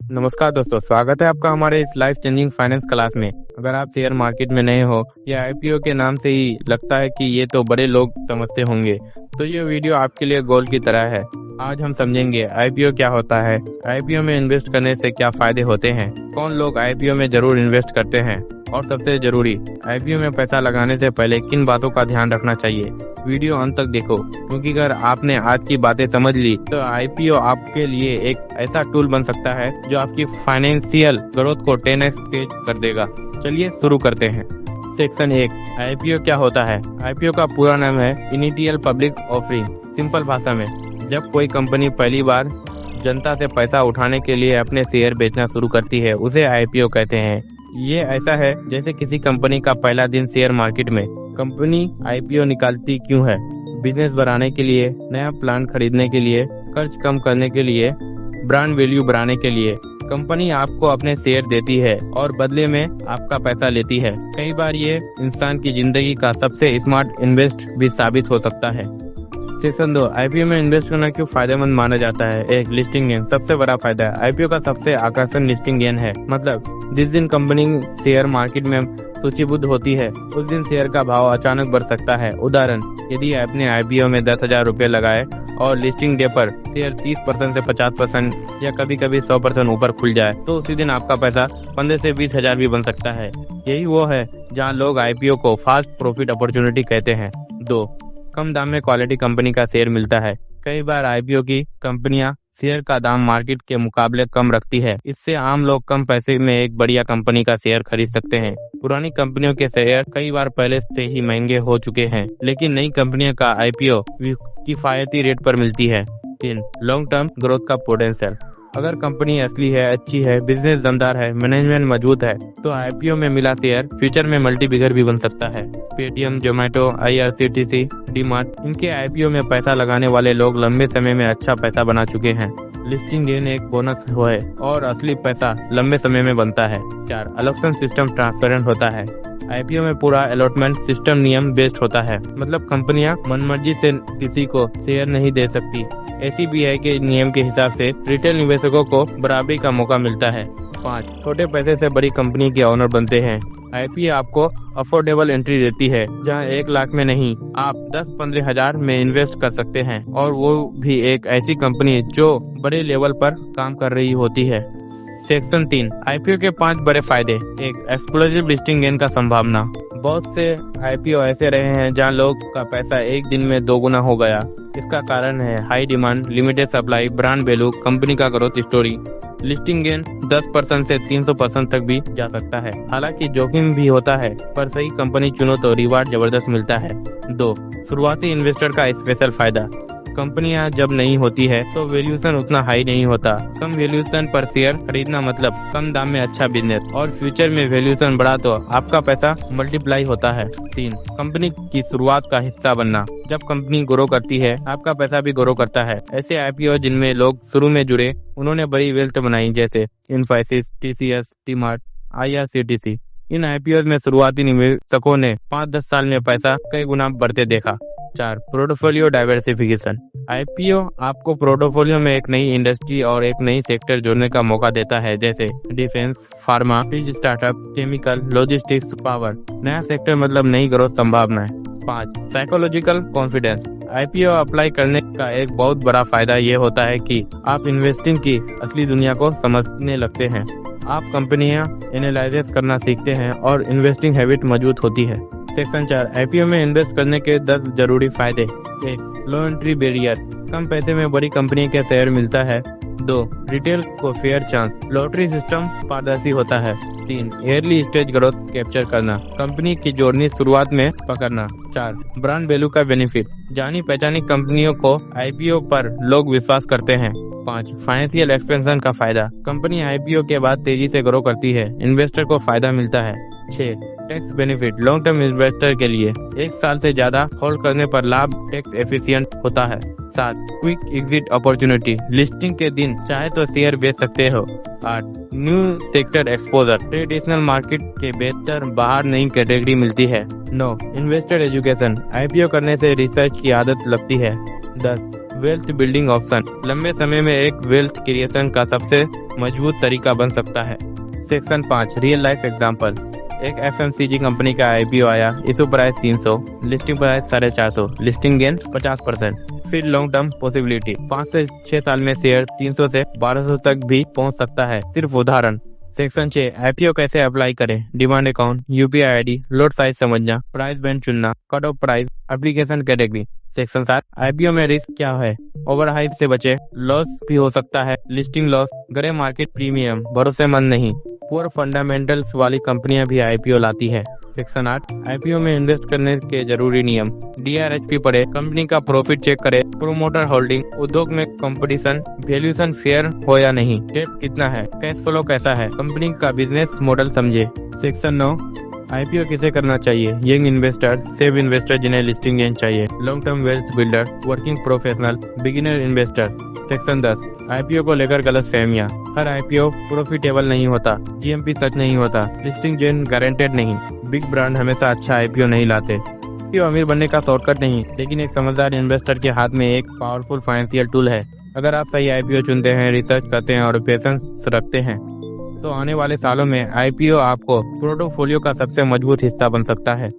नमस्कार दोस्तों, स्वागत है आपका हमारे इस लाइफ चेंजिंग फाइनेंस क्लास में। अगर आप शेयर मार्केट में नए हो या आईपीओ के नाम से ही लगता है कि ये तो बड़े लोग समझते होंगे, तो ये वीडियो आपके लिए गोल की तरह है। आज हम समझेंगे आईपीओ क्या होता है, आईपीओ में इन्वेस्ट करने से क्या फायदे होते हैं, कौन लोग आईपीओ में जरूर इन्वेस्ट करते हैं और सबसे जरूरी, आईपीओ में पैसा लगाने से पहले किन बातों का ध्यान रखना चाहिए। वीडियो अंत तक देखो, क्योंकि अगर आपने आज की बातें समझ ली तो आईपीओ आपके लिए एक ऐसा टूल बन सकता है जो आपकी फाइनेंशियल ग्रोथ को 10x तेज कर देगा। चलिए शुरू करते हैं। सेक्शन 1, आईपीओ क्या होता है। आईपीओ का पूरा नाम है इनिशियल पब्लिक ऑफरिंग। सिंपल भाषा में, जब कोई कंपनी पहली बार जनता से पैसा उठाने के लिए अपने शेयर बेचना शुरू करती है, उसे आईपीओ कहते हैं। ये ऐसा है जैसे किसी कंपनी का पहला दिन शेयर मार्केट में। कंपनी आईपीओ निकालती क्यों है? बिजनेस बढ़ाने के लिए, नया प्लान खरीदने के लिए, कर्ज कम करने के लिए, ब्रांड वैल्यू बढ़ाने के लिए। कंपनी आपको अपने शेयर देती है और बदले में आपका पैसा लेती है। कई बार ये इंसान की जिंदगी का सबसे स्मार्ट इन्वेस्ट भी साबित हो सकता है। सेक्शन 2, आईपीओ में इन्वेस्ट करना क्यों फायदेमंद माना जाता है। एक, लिस्टिंग गेन। सबसे बड़ा फायदा है आईपीओ का सबसे आकर्षण लिस्टिंग गेन है। मतलब जिस दिन कंपनी शेयर मार्केट में सूचीबद्ध होती है, उस दिन शेयर का भाव अचानक बढ़ सकता है। उदाहरण, यदि आपने आईपीओ में 10,000 रुपए लगाए और लिस्टिंग डे पर शेयर 30% से 50% या कभी कभी 100% ऊपर खुल जाए, तो उसी दिन आपका पैसा 15 से 20,000 भी बन सकता है। यही वो है जहाँ लोग आईपीओ को फास्ट प्रॉफिट अपॉर्चुनिटी कहते हैं। 2, कम दाम में क्वालिटी कंपनी का शेयर मिलता है। कई बार आईपीओ की कंपनियां शेयर का दाम मार्केट के मुकाबले कम रखती है। इससे आम लोग कम पैसे में एक बढ़िया कंपनी का शेयर खरीद सकते हैं। पुरानी कंपनियों के शेयर कई बार पहले से ही महंगे हो चुके हैं, लेकिन नई कंपनियों का आईपीओ किफायती रेट पर मिलती है। 3, लॉन्ग टर्म ग्रोथ का पोटेंशियल। अगर कंपनी असली है, अच्छी है, बिजनेस दमदार है, मैनेजमेंट मजबूत है, तो आईपीओ में मिला शेयर फ्यूचर में मल्टी बिगर भी बन सकता है। पेटीएम, जोमेटो, आईआरसीटीसी, डीमार्ट, इनके आईपीओ में पैसा लगाने वाले लोग लंबे समय में अच्छा पैसा बना चुके हैं। लिस्टिंग गेन एक बोनस है और असली पैसा लंबे समय में बनता है। 4, अलॉटमेंट सिस्टम ट्रांसपेरेंट होता है। आईपीओ में पूरा अलॉटमेंट सिस्टम नियम बेस्ड होता है। मतलब कंपनियां मनमर्जी से किसी को शेयर नहीं दे सकती। ऐसी भी है कि नियम के हिसाब से रिटेल निवेशकों को बराबरी का मौका मिलता है। 5, छोटे पैसे से बड़ी कंपनी के ओनर बनते हैं। आईपीओ आपको अफोर्डेबल एंट्री देती है, जहां 1 लाख में नहीं, आप 10-15 हजार में इन्वेस्ट कर सकते हैं, और वो भी एक ऐसी कंपनी जो बड़े लेवल पर काम कर रही होती है। सेक्शन 3, आईपीओ के 5 बड़े फायदे। 1, एक्सप्लोसिव लिस्टिंग गेन का संभावना। बहुत से आईपीओ ऐसे रहे हैं जहां लोग का पैसा एक दिन में 2 गुना हो गया। इसका कारण है high demand, limited supply, brand value, company का ग्रोथ स्टोरी। लिस्टिंग गेन 10% से 300% तक भी जा सकता है। हालांकि जोखिम भी होता है, पर सही कंपनी चुनो तो रिवार्ड जबरदस्त मिलता है। 2, शुरुआती इन्वेस्टर का स्पेशल फायदा। कंपनियां जब नहीं होती है तो वैल्यूएशन उतना हाई नहीं होता। कम वैल्यूएशन पर शेयर खरीदना मतलब कम दाम में अच्छा बिजनेस, और फ्यूचर में वैल्यूएशन बढ़ा तो आपका पैसा मल्टीप्लाई होता है। 3, कंपनी की शुरुआत का हिस्सा बनना। जब कंपनी ग्रो करती है, आपका पैसा भी ग्रो करता है। ऐसे आईपीओ जिनमें लोग शुरू में जुड़े, उन्होंने बड़ी वेल्थ बनाई, जैसे इन्फोसिस, टीसीएस, डीमार्ट, आईआरसीटीसी। इन आईपीओ में शुरुआती निवेशकों ने 5-10 साल में पैसा कई गुना बढ़ते देखा। 4, पोर्टफोलियो डाइवर्सिफिकेशन। आईपीओ आपको पोर्टफोलियो में एक नई इंडस्ट्री और एक नई सेक्टर जोड़ने का मौका देता है, जैसे डिफेंस, फार्मा, फिज स्टार्टअप, केमिकल, लॉजिस्टिक्स, पावर। नया सेक्टर मतलब नई ग्रोथ संभावना है। 5, साइकोलॉजिकल कॉन्फिडेंस। आईपीओ अप्लाई करने का एक बहुत बड़ा फायदा ये होता है कि आप इन्वेस्टिंग की असली दुनिया को समझने लगते हैं। आप कंपनियां एनालाइज करना सीखते हैं और इन्वेस्टिंग हैबिट मजबूत होती है। सेक्शन 4, आईपीओ में इन्वेस्ट करने के 10 जरूरी फायदे। 1, लो एंट्री बैरियर। कम पैसे में बड़ी कंपनी का शेयर मिलता है। 2, रिटेल को फेयर चांस। लॉटरी सिस्टम पारदर्शी होता है। 3, अर्ली स्टेज ग्रोथ कैप्चर करना। कंपनी की जोड़नी शुरुआत में पकड़ना। 4, ब्रांड वैल्यू का बेनिफिट। जानी पहचानी कंपनियों को आईपीओ पर लोग विश्वास करते हैं। 5, फाइनेंशियल एक्सपेंशन का फायदा। कंपनी आईपीओ के बाद तेजी से ग्रो करती है, इन्वेस्टर को फायदा मिलता है। 6, tax benefit. Long term investor के लिए 1 साल से ज्यादा होल्ड करने पर लाभ टैक्स एफिशिएंट होता है। 7, क्विक एग्जिट अपॉर्चुनिटी। लिस्टिंग के दिन चाहे तो शेयर बेच सकते हो। 8, new sector exposure. Traditional market के बेहतर बाहर नई कैटेगरी मिलती है। 9, इन्वेस्टर एजुकेशन। आईपीओ करने से रिसर्च की आदत लगती है। 10, वेल्थ बिल्डिंग ऑप्शन लंबे समय में एक वेल्थ क्रिएशन का सबसे मजबूत तरीका बन सकता है। Section 5 real life example. एक एफएमसीजी कंपनी का आईपीओ आया, issue price 300, listing price 450, listing gain 50%। फिर लॉन्ग टर्म पॉसिबिलिटी 5 से 6 साल में शेयर 300 से 1200 तक भी पहुंच सकता है। सिर्फ उदाहरण। सेक्शन 6 आईपीओ कैसे अप्लाई करें। Demand account, UPI ID, lot size समझना, प्राइस बैंड चुनना, cut off price, application category. Section 7 IPO में रिस्क क्या है। ओवर हाइप से बचे, लॉस भी हो सकता है, listing loss, grey market premium, भरोसेमंद नहीं, पुअर फंडामेंटल्स वाली कंपनियां भी आईपीओ लाती है। सेक्शन 8 आईपीओ में इन्वेस्ट करने के जरूरी नियम। डीआरएचपी पढ़े, कंपनी का प्रॉफिट चेक करे, प्रोमोटर होल्डिंग, उद्योग में कंपटीशन, वैल्यूएशन फेयर हो या नहीं, डेट कितना है, कैश फ्लो कैसा है, कंपनी का बिजनेस मॉडल समझे। सेक्शन 9 आईपीओ किसे करना चाहिए। यंग इन्वेस्टर, सेव इन्वेस्टर जिन्हें लिस्टिंग गेन चाहिए, long term wealth builder, working professional, beginner investors. Section 10 IPO को लेकर गलतफहमियां। हर आईपीओ प्रॉफिटेबल नहीं होता, जीएमपी सच नहीं होता, लिस्टिंग गेन गारंटेड नहीं, बिग ब्रांड हमेशा अच्छा आईपीओ नहीं लाते। आईपीओ अमीर बनने का शॉर्टकट नहीं, लेकिन एक समझदार इन्वेस्टर के हाथ में एक पावरफुल फाइनेंशियल टूल है। अगर आप सही आईपीओ चुनते हैं, रिसर्च करते हैं और पेशेंस रखते हैं, तो आने वाले सालों में आईपीओ आपको पोर्टफोलियो का सबसे मजबूत हिस्सा बन सकता है।